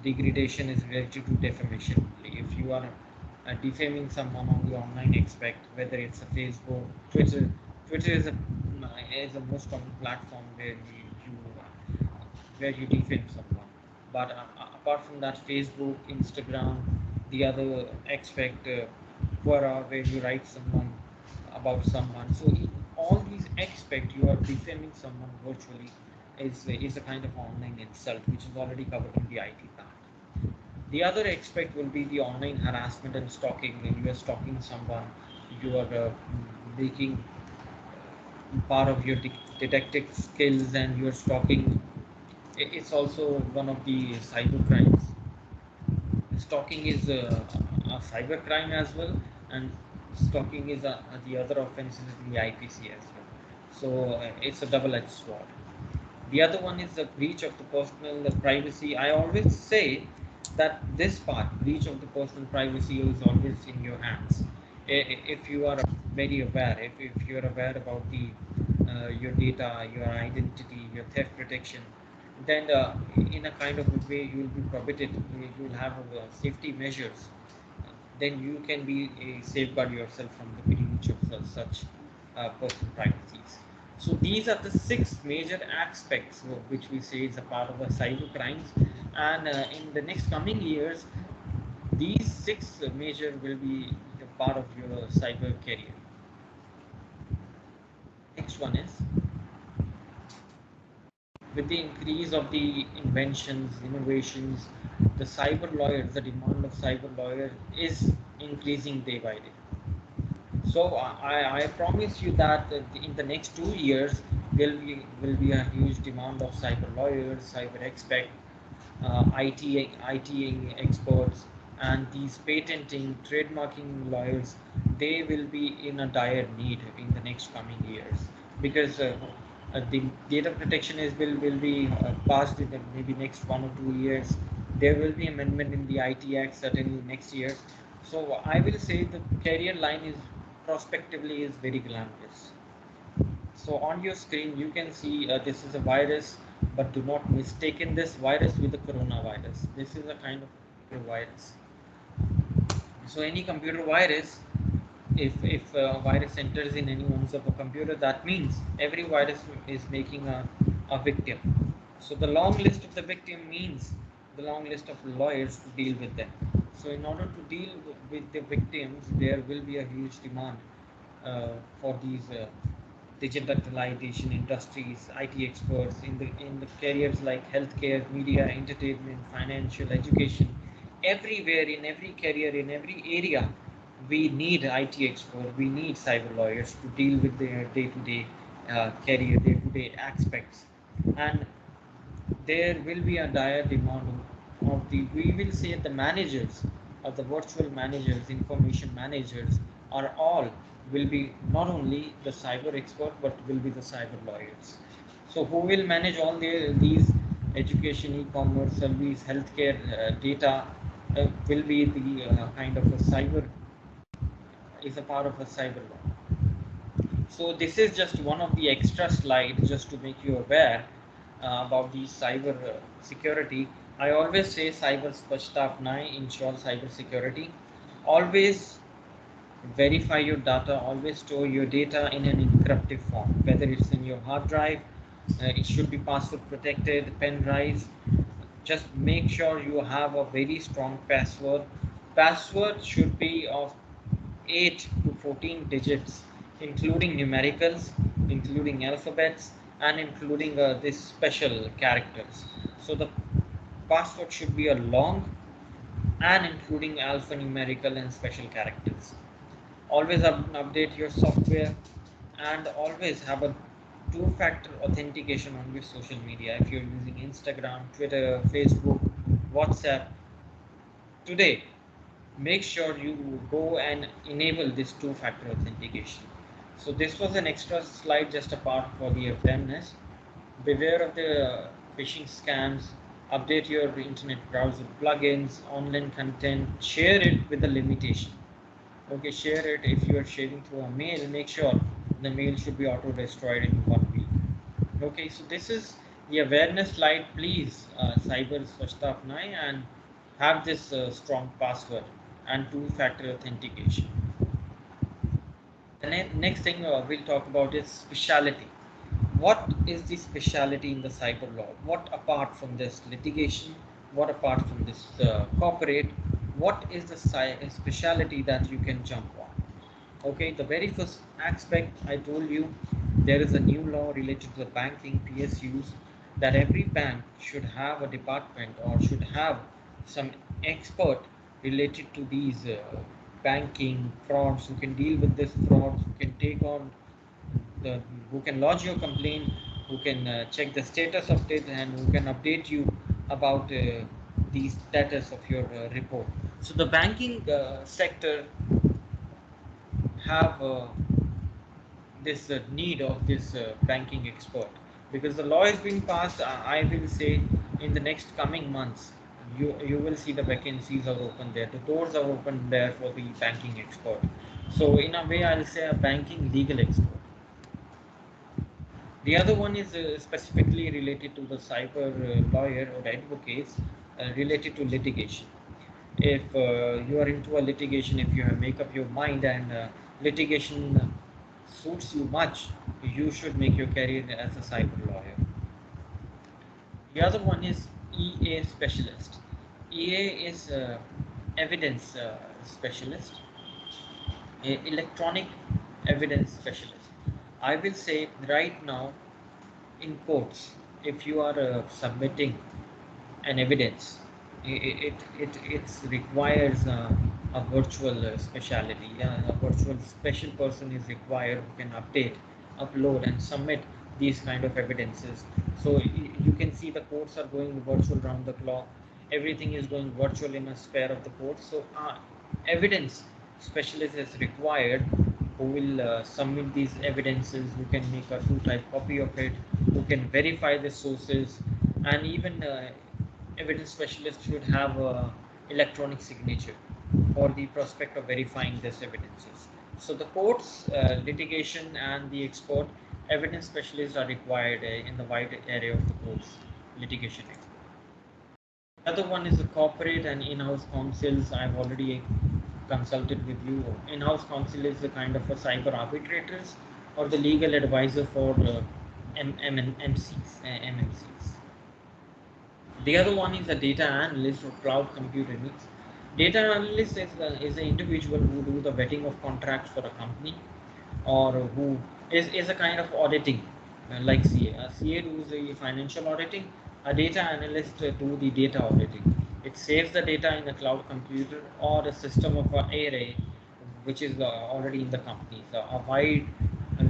degradation, is related to defamation. If you are defaming someone on the online aspect, whether it's a Facebook, Twitter. Twitter is a most common platform where you defame someone. But apart from that, Facebook, Instagram, the other aspect, Quora, where you write someone about someone. So in all these aspects, you are defaming someone virtually is a kind of online insult, which is already covered in the IT part. The other aspect will be the online harassment and stalking. When you are stalking someone, you are making part of your detective skills, and you are stalking. It's also one of the cyber crimes. Stalking is a cyber crime as well, and stalking is the other offense in the IPC as well. So it's a double-edged sword. The other one is the breach of the personal privacy. I always say that this part, breach of the personal privacy, is always in your hands. If you are very aware, if you're aware about your data, your identity, your theft protection, then in a kind of a way you will be prohibited. You will have safety measures. Then you can be safeguard yourself from the breach of such personal privacies. So these are the six major aspects which we say is a part of the cyber crimes, and in the next coming years, these six major will be a part of your cyber career. Next one is, with the increase of the inventions, innovations, the cyber lawyers, the demand of cyber lawyers is increasing day by day. So I promise you that in the next 2 years will be a huge demand of cyber lawyers, cyber expert, IT experts, and these patenting, trademarking lawyers. They will be in a dire need in the next coming years, because the data protection will be passed in the maybe next 1 or 2 years. There will be amendment in the IT Act certainly next year. So I will say the career line is prospectively is very glamorous. So on your screen, you can see this is a virus, but do not mistaken this virus with the coronavirus. This is a kind of virus. So any computer virus, if a virus enters in anyone's of a computer, that means every virus is making a victim. So the long list of the victim means the long list of lawyers to deal with them. So in order to deal with the victims, there will be a huge demand for these digitalization industries, IT experts in the careers like healthcare, media, entertainment, financial, education. Everywhere, in every career, in every area, we need IT experts. We need cyber lawyers to deal with their day-to-day career, day-to-day aspects, and there will be a dire demand of the, we will say, the managers, of the virtual managers, information managers, are all will be not only the cyber expert but will be the cyber lawyers. So who will manage all these education, e-commerce, service, healthcare data, will be the kind of a cyber, is a part of a cyber law. So this is just one of the extra slides just to make you aware about the cyber security. I always say cyber spashta apnaye, ensure cyber security. Always verify your data, always store your data in an encrypted form, whether it's in your hard drive, it should be password protected, pen drives. Just make sure you have a very strong password. Password should be of 8 to 14 digits, including numericals, including alphabets, and including this special characters. So the password should be a long and including alphanumerical and special characters. Always update your software, and always have a two-factor authentication on your social media. If you're using Instagram, Twitter, Facebook, WhatsApp, today make sure you go and enable this two-factor authentication. So this was an extra slide, just a part for the awareness. Beware of the phishing scams. Update your internet browser plugins, online content, share it with a limitation. Okay, share it. If you are sharing through a mail, make sure the mail should be auto destroyed in 1 week. Okay, so this is the awareness slide. Please, cyber swachhta apnaye and have this strong password and two-factor authentication. The next thing we'll talk about is speciality. What is the speciality in the cyber law? What apart from this litigation? What apart from this corporate? What is the speciality that you can jump on? Okay, the very first aspect I told you, there is a new law related to the banking PSUs that every bank should have a department or should have some expert related to these banking frauds who can deal with this frauds, who can take on the, who can lodge your complaint, who can check the status of it, and who can update you about the status of your report. So the banking sector have this need of this banking expert, because the law is being passed. I will say in the next coming months, you will see the vacancies are open there, the doors are open there for the banking expert. So in a way, I'll say a banking legal expert. The other one is specifically related to the cyber lawyer or advocates related to litigation. If you are into a litigation, if you have make up your mind and litigation suits you much, you should make your career as a cyber lawyer. The other one is EA specialist. EA is evidence specialist, electronic evidence specialist. I will say right now in courts, if you are submitting an evidence, it requires a virtual speciality. A virtual special person is required who can update, upload, and submit these kind of evidences. So you can see the courts are going virtual round the clock. Everything is going virtual in a sphere of the court. So evidence specialist is required who will submit these evidences, who can make a true type copy of it, who can verify the sources, and even evidence specialist should have a electronic signature for the prospect of verifying these evidences. So the courts, litigation, and the expert evidence specialists are required in the wide area of the courts litigation expert. The other one is the corporate and in-house counsels. I've already consulted with you. In-house counsel is the kind of a cyber arbitrators or the legal advisor for MMCs. The other one is a data analyst or cloud computer needs. Data analyst is an individual who do the vetting of contracts for a company, or who is a kind of auditing, like CA. CA does the financial auditing. A data analyst do the data auditing. It saves the data in a cloud computer or a system of array, which is already in the company. So a wide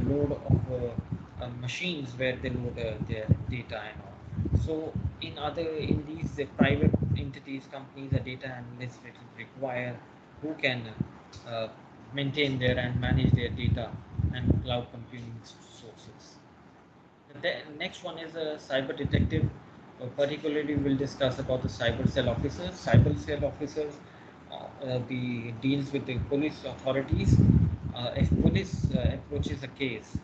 load of machines where they load their data and all. So in these private entities, companies, a data analyst is required who can uh, maintain their and manage their data and cloud computing sources. The next one is a cyber detective. Particularly, we'll discuss about the cyber cell officers. Cyber cell officers, the deals with the police authorities. If police approaches a case,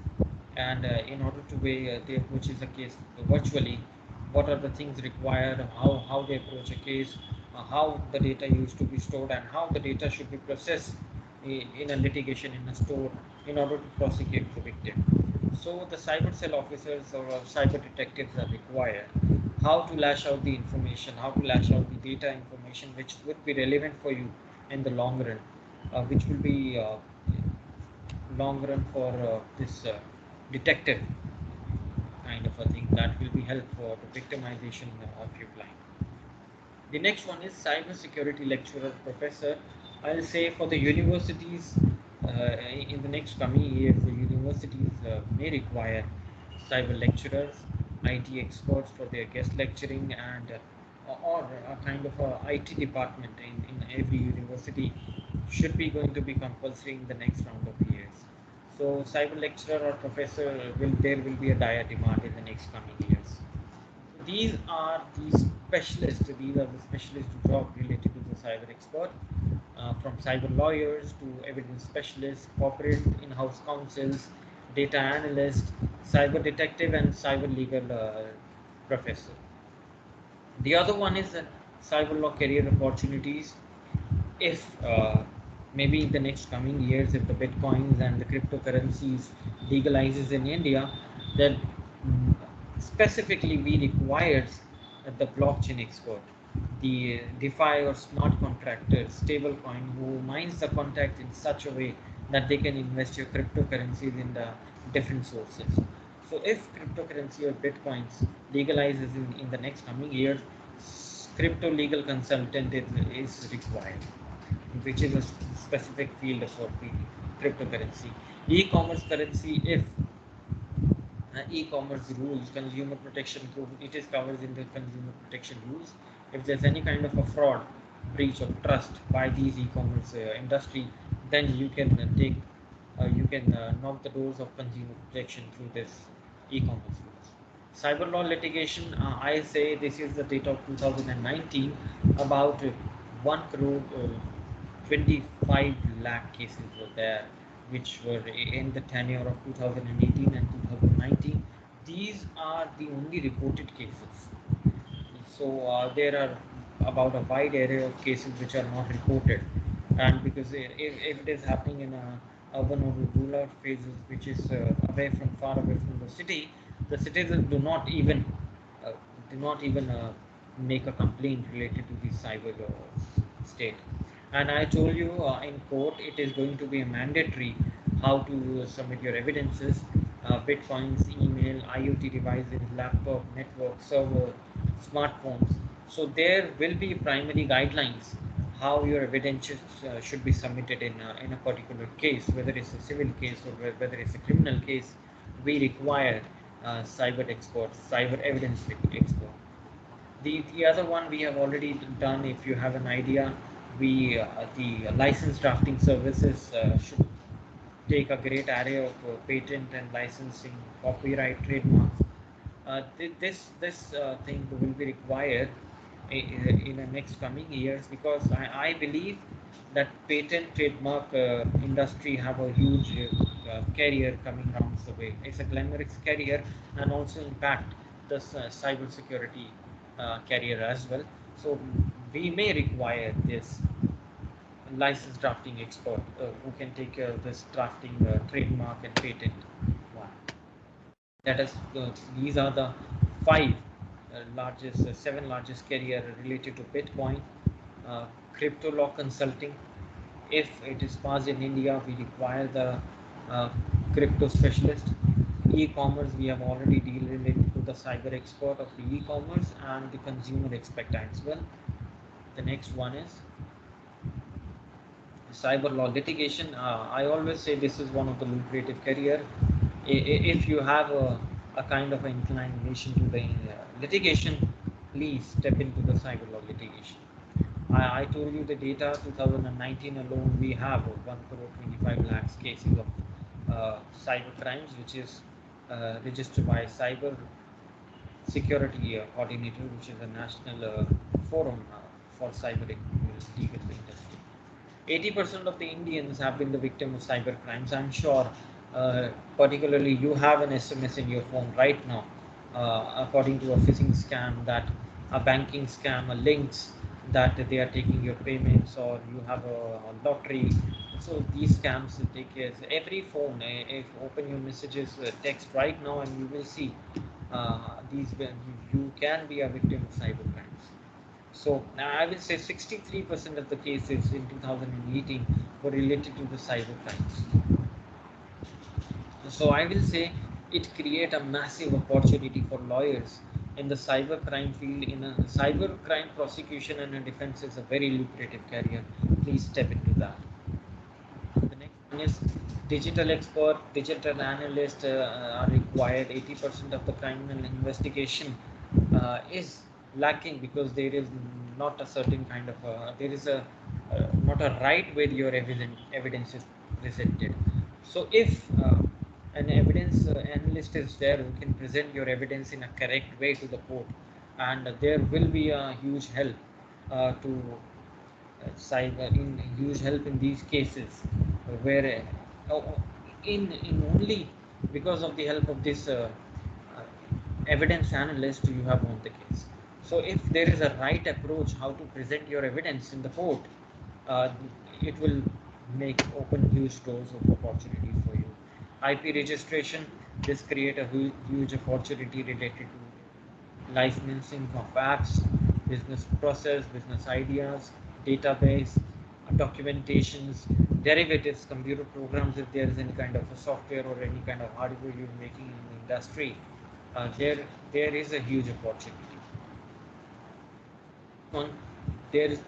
and in order to weigh they approaches a case virtually, what are the things required? How they approach a case? How the data used to be stored, and how the data should be processed in a litigation in a store in order to prosecute the victim. So the cyber cell officers or cyber detectives are required. How to lash out the information, how to lash out the data information which would be relevant for you in the long run, which will be long run for this detective kind of a thing that will be help for the victimization of your client. The next one is cyber security lecturer professor. I'll say for the universities in the next coming years, the universities may require cyber lecturers, IT experts for their guest lecturing, and or a kind of a IT department in every university should be going to be compulsory in the next round of years. So cyber lecturer or professor there will be a dire demand in the next coming years. These are the specialists. These are the specialist job related to the cyber expert, from cyber lawyers to evidence specialists, corporate in-house counsels, data analyst, cyber detective, and cyber legal professor. The other one is cyber law career opportunities. If maybe in the next coming years, if the bitcoins and the cryptocurrencies legalizes in India, then specifically we requires the blockchain expert, the DeFi or smart contractor, stablecoin who mines the contract in such a way that they can invest your cryptocurrencies in the different sources. So if cryptocurrency or bitcoins legalizes in the next coming years, crypto legal consultant is required, which is a specific field for cryptocurrency. E-commerce currency, if e-commerce rules, consumer protection code, it is covered in the consumer protection rules. If there's any kind of a fraud, breach of trust by these e-commerce industry, then you can knock the doors of consumer protection through this e-commerce rules. Cyber law litigation, I say this is the data of 2019, about 1 crore 25 lakh cases were there, which were in the tenure of 2018 and 2019. These are the only reported cases. So there are about a wide array of cases which are not reported, and because if it is happening in a urban or rural phases, which is far away from the citizens uh, do not even make a complaint related to the cyber state. And I told you in court it is going to be a mandatory how to submit your evidences, bitcoins, email, IoT devices, laptop, network, server, smartphones. So there will be primary guidelines how your evidences should be submitted in a particular case, whether it's a civil case or whether it's a criminal case. We require cyber experts, cyber evidence expert. The other one we have already done. If you have an idea, we the license drafting services should take a great array of patent and licensing, copyright, trademarks. This thing will be required in the next coming years, because I believe that patent trademark industry have a huge career coming rounds the way. It's a glamorous career and also impact the cyber security career as well. So we may require this licensed drafting expert who can take care of this drafting trademark and patent one. That is, these are the five seven largest career related to Bitcoin. Crypto law consulting. If it is passed in India, we require the uh, crypto specialist. E-commerce, we have already deal related to the cyber expert of the e-commerce and the consumer expert as well. The next one is cyber law litigation. I always say this is one of the lucrative career. If you have a kind of inclination to the litigation, please step into the cyber law litigation. I told you the data 2019 alone, we have 1 crore 25 lakhs cases of cyber crimes, which is registered by Cyber Security Coordinator, which is a national forum for cyber legal industry. 80% of the Indians have been the victim of cyber crimes. I'm sure, particularly you have an SMS in your phone right now, according to a phishing scam, that a banking scam, a links that they are taking your payments, or you have a lottery. So these scams will take place. Every phone, if open your messages, text right now, and you will see you can be a victim of cyber crimes. So I will say 63% of the cases in 2018 were related to the cyber crimes. So I will say it create a massive opportunity for lawyers in the cyber crime field. In a cyber crime prosecution and a defense is a very lucrative career. Please step into that. The next one is digital expert, digital analyst are required. 80% of the criminal investigation is lacking because there is not a certain kind of there is a not a right way your evidence is presented. So if an evidence analyst is there who can present your evidence in a correct way to the court, and there will be a huge help to cyber in huge help in these cases where in only because of the help of this uh, evidence analyst you have won the case. So if there is a right approach how to present your evidence in the court, uh, it will make open huge doors of opportunity for you. IP registration, this create a huge opportunity related to licensing of apps, business process, business ideas, database, documentations, derivatives, computer programs, if there is any kind of a software or any kind of hardware you're making in the industry, there is a huge opportunity. There is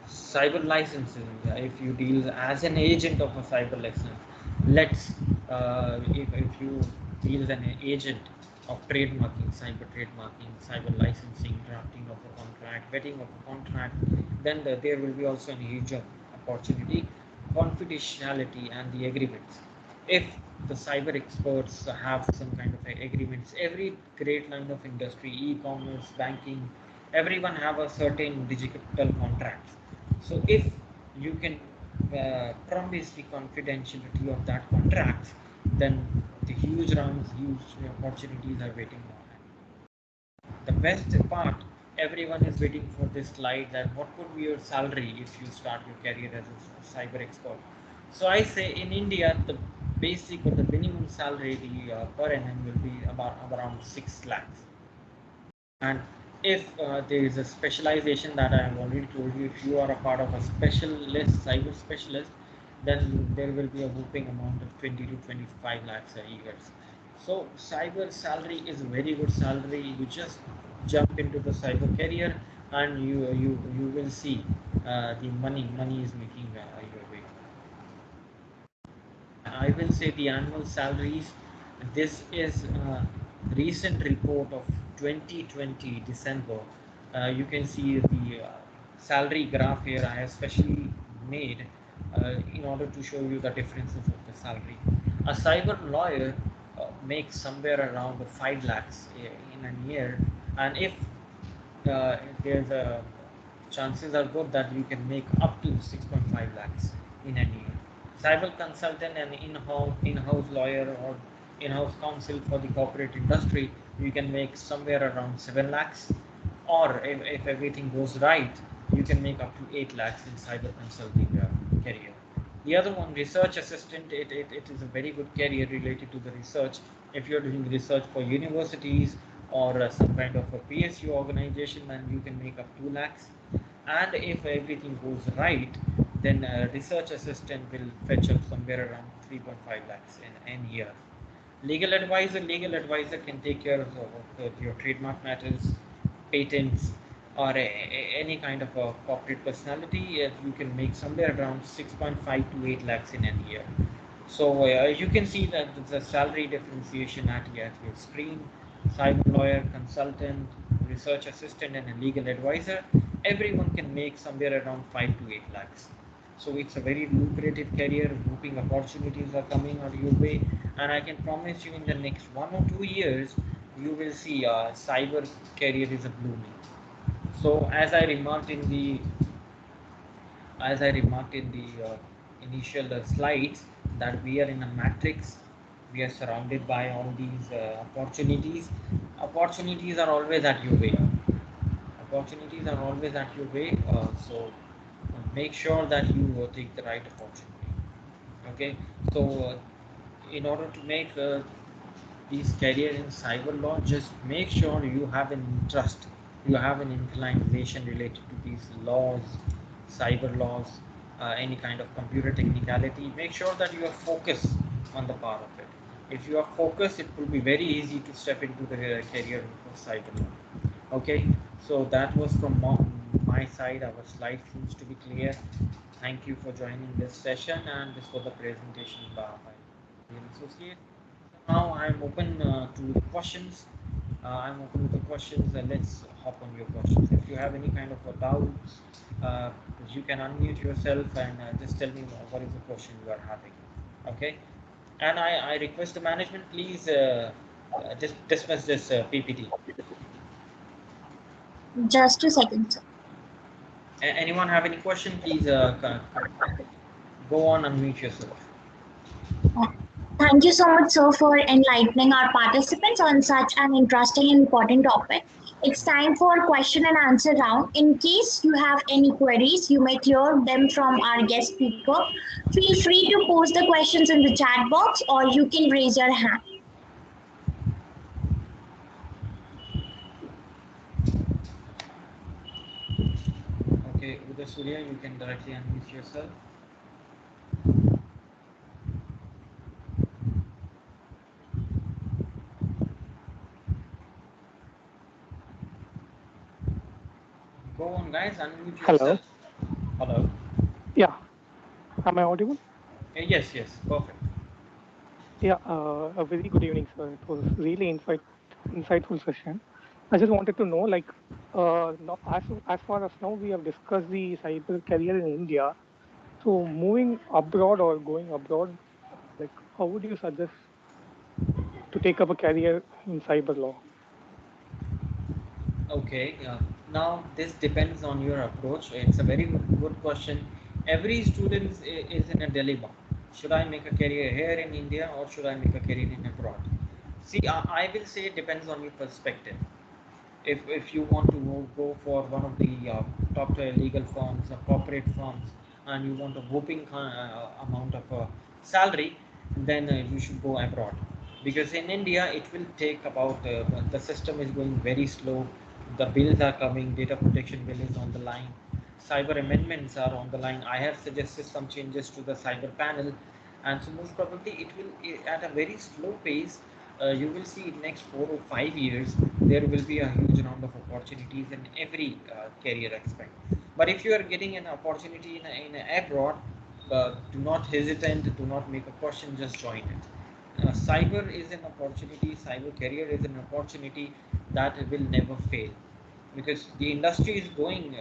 cyber licensing. If you deal as an agent of a cyber license, if you deal as an agent of trademarking, cyber licensing, drafting of a contract, vetting of a contract, then there will be also a huge opportunity. Confidentiality and the agreements. If the cyber experts have some kind of agreements, every great line of industry, e-commerce, banking, everyone have a certain digital contracts. So if you can promise the confidentiality of that contract, then the huge rounds, huge opportunities are waiting on. The best part, everyone is waiting for this slide, that what could be your salary if you start your career as a cyber expert. So I say in India, the basic or the minimum salary per annum will be about around 6 lakhs. And if there is a specialization that I have already told you, if you are a part of a specialist, cyber specialist, then there will be a whooping amount of 20 to 25 lakhs a year. So cyber salary is a very good salary. You just jump into the cyber career and you will see the money is making your way. I will say the annual salaries. This is a recent report of 2020 December. You can see the salary graph here. I have specially made in order to show you the differences of the salary. A cyber lawyer makes somewhere around 5 lakhs in a year, and if there's a chances are good that you can make up to 6.5 lakhs in a year. Cyber consultant and in-house lawyer or in-house counsel for the corporate industry, you can make somewhere around 7 lakhs, or if everything goes right, you can make up to 8 lakhs in cyber consulting career. The other one, research assistant, it is a very good career related to the research. If you're doing research for universities or some kind of a PSU organization, then you can make up 2 lakhs. And if everything goes right, then research assistant will fetch up somewhere around 3.5 lakhs in a year. Legal advisor can take care of your trademark matters, patents, or any kind of a corporate personality. You can make somewhere around 6.5 to 8 lakhs in a year. So you can see that the salary differentiation at your screen. Cyber lawyer, consultant, research assistant, and a legal advisor, everyone can make somewhere around 5 to 8 lakhs. So it's a very lucrative career. Whooping opportunities are coming on your way, and I can promise you in the next 1 or 2 years, you will see cyber career is a blooming. So as I remarked in the initial slides, that we are in a matrix. We are surrounded by all these opportunities. Opportunities are always at your way. Opportunities are always at your way. So make sure that you take the right opportunity. Okay. So in order to make this career in cyber law, just make sure you have an interest, you have an inclination related to these laws, cyber laws, any kind of computer technicality. Make sure that you are focused on the part of it. If you are focused, it will be very easy to step into the career of cyber law. Okay, so that was from my side. Our slide seems to be clear. Thank you for joining this session, and this was the presentation by the associate. Now I'm open to the questions. I'm open to the questions, and let's hop on your questions. If you have any kind of a doubts, uh, you can unmute yourself and just tell me what is the question you are having. Okay, and I request the management, please just dismiss this PPT. Just a second, sir. Anyone have any question? Please go on, unmute yourself. Thank you so much, sir, for enlightening our participants on such an interesting and important topic. It's time for question and answer round. In case you have any queries, you may clear them from our guest speaker. Feel free to post the questions in the chat box, or you can raise your hand. Okay, Uday Surya, you can directly unmute yourself. Guys, unmute Hello. yourself. Hello. Yeah. Am I audible? Yes, yes, perfect. Yeah. A very good evening, sir. It was really insightful session. I just wanted to know, like, now, as far as now we have discussed the cyber career in India. So moving abroad or going abroad, like, how would you suggest to take up a career in cyber law? Okay, now this depends on your approach. It's a very good question. Every student is in a dilemma. Should I make a career here in India or should I make a career in abroad? See, I will say it depends on your perspective. If you want to go for one of the top legal firms or corporate firms and you want a whooping amount of salary, then you should go abroad, because in India it will take about the system is going very slow, the bills are coming, data protection bill is on the line, cyber amendments are on the line. I have suggested some changes to the cyber panel, and so most probably it will at a very slow pace. You will see in next 4 or 5 years there will be a huge round of opportunities in every career aspect. But if you are getting an opportunity in a abroad, do not hesitate, do not make a question, just join it. Cyber is an opportunity, cyber career is an opportunity that will never fail, because the industry is going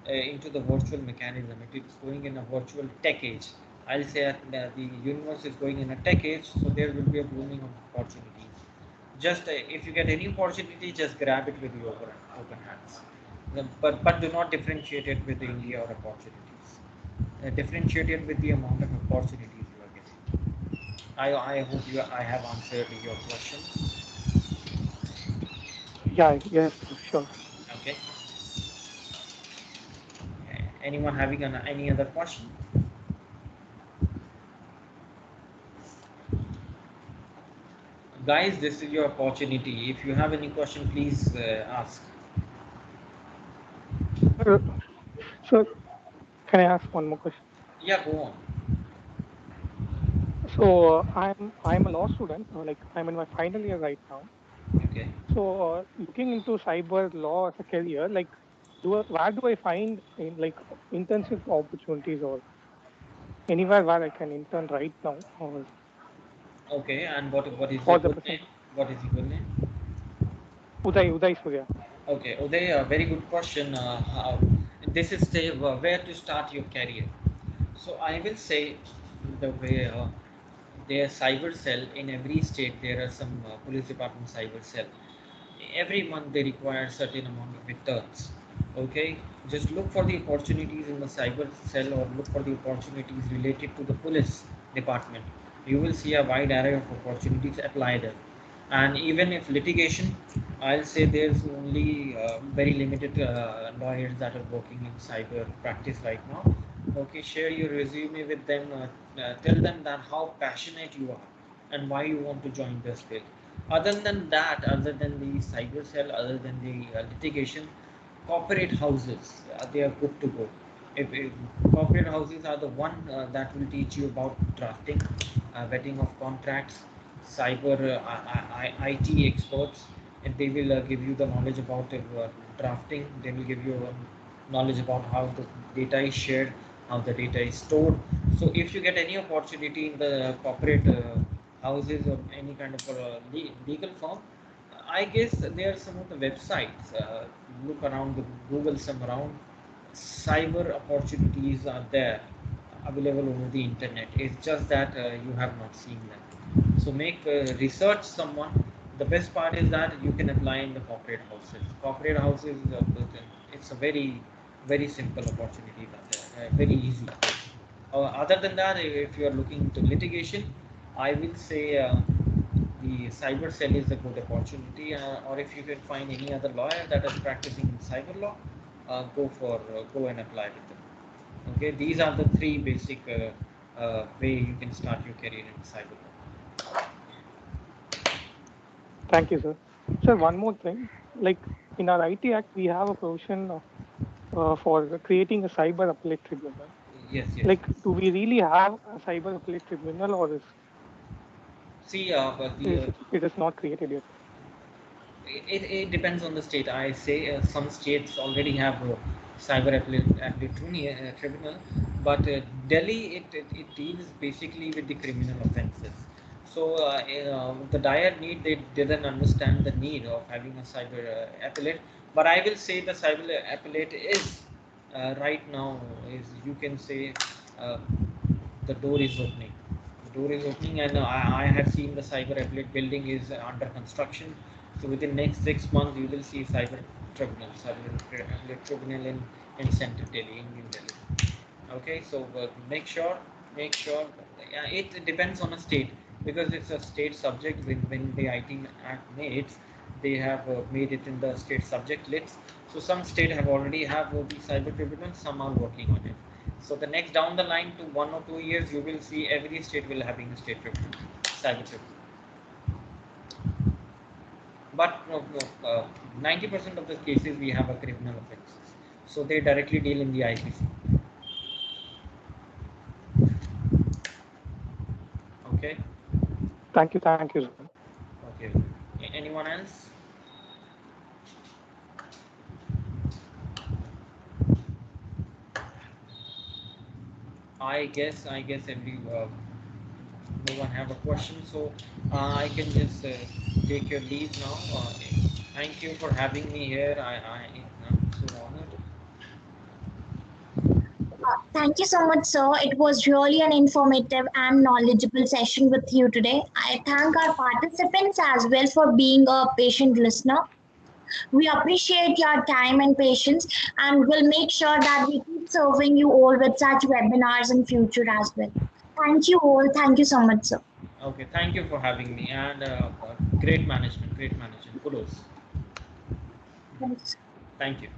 into the virtual mechanism. It is going in a virtual tech age. I'll say that the universe is going in a tech age, so there will be a blooming of opportunities. Just if you get any opportunity, just grab it with your open hands. But do not differentiate it with India or opportunities. Differentiate it with the amount of opportunities you are getting. I hope I have answered your question. Yeah. Yes, sir, sure. Okay. Anyone having any other question? Guys, this is your opportunity. If you have any question, please ask. Sir, sir, can I ask one more question? Yeah, go on. So I'm a law student. Like I'm in my final year right now. Okay. So, looking into cyber law as a career, like, where do I find like internship opportunities or anywhere where I can intern right now or Okay, and what is your for the good present? name? What is your good name? Uday Surya. Okay, Uday, a very good question. This is where to start your career. So I will say the way their cyber cell in every state, there are some police department cyber cell. Every month they require certain amount of returns. Okay, just look for the opportunities in the cyber cell or look for the opportunities related to the police department. You will see a wide array of opportunities apply there. And even if litigation, I'll say there's only very limited lawyers that are working in cyber practice right now. Okay, share your resume with them, tell them that how passionate you are and why you want to join this field. Other than that, other than the cyber cell, other than the litigation, corporate houses, they are good to go. If corporate houses are the one that will teach you about drafting, vetting of contracts, cyber IT experts, and they will give you the knowledge about drafting. They will give you knowledge about how the data is shared, how the data is stored. So if you get any opportunity in the corporate houses or any kind of legal firm, I guess there are some of the websites. Look around, the Google some around. Cyber opportunities are there, available over the internet. It's just that you have not seen them. So make research someone. The best part is that you can apply in the corporate houses. Corporate houses, it's a very simple opportunity that very easy. Other than that, if you are looking into litigation, I will say the cyber cell is a good opportunity, or if you can find any other lawyer that is practicing cyber law, go and apply with them. Okay, these are the three basic way you can start your career in cyber law. Thank you, sir. Sir, one more thing. Like in our IT Act, we have a provision for creating a cyber appellate tribunal. Yes, yes. Like, do we really have a cyber appellate tribunal, or See, but it is not created yet? it depends on the state. I say some states already have Cyber Appellate Tribunal, but Delhi it deals basically with the criminal offences. So the dire need, they didn't understand the need of having a cyber appellate, but I will say the cyber appellate is right now, is, you can say, uh, the door is opening. The door is opening, and I have seen the cyber appellate building is under construction. So within next 6 months, you will see cyber appellate tribunal in Central Delhi, in New Delhi. Okay, so make sure. Yeah, it depends on a state, because it's a state subject. When the IT Act made, they have made it in the state subject list. So some state have already have the cyber tribunal, some are working on it. So the next down the line to 1 or 2 years, you will see every state will having a state tribunal, cyber tribunal. But 90% of the cases we have a criminal offenses, so they directly deal in the ICC. Okay. Thank you, sir. Okay. Anyone else? I guess every no one have a question, so I can just take your leave now. Thank you for having me here. I'm so honored. Thank you so much, sir. It was really an informative and knowledgeable session with you today. I thank our participants as well for being a patient listener. We appreciate your time and patience, and we'll make sure that we keep serving you all with such webinars in future as well. Thank you all. Thank you so much, sir. Okay, thank you for having me, and great management, kudos. Thanks. Thank you.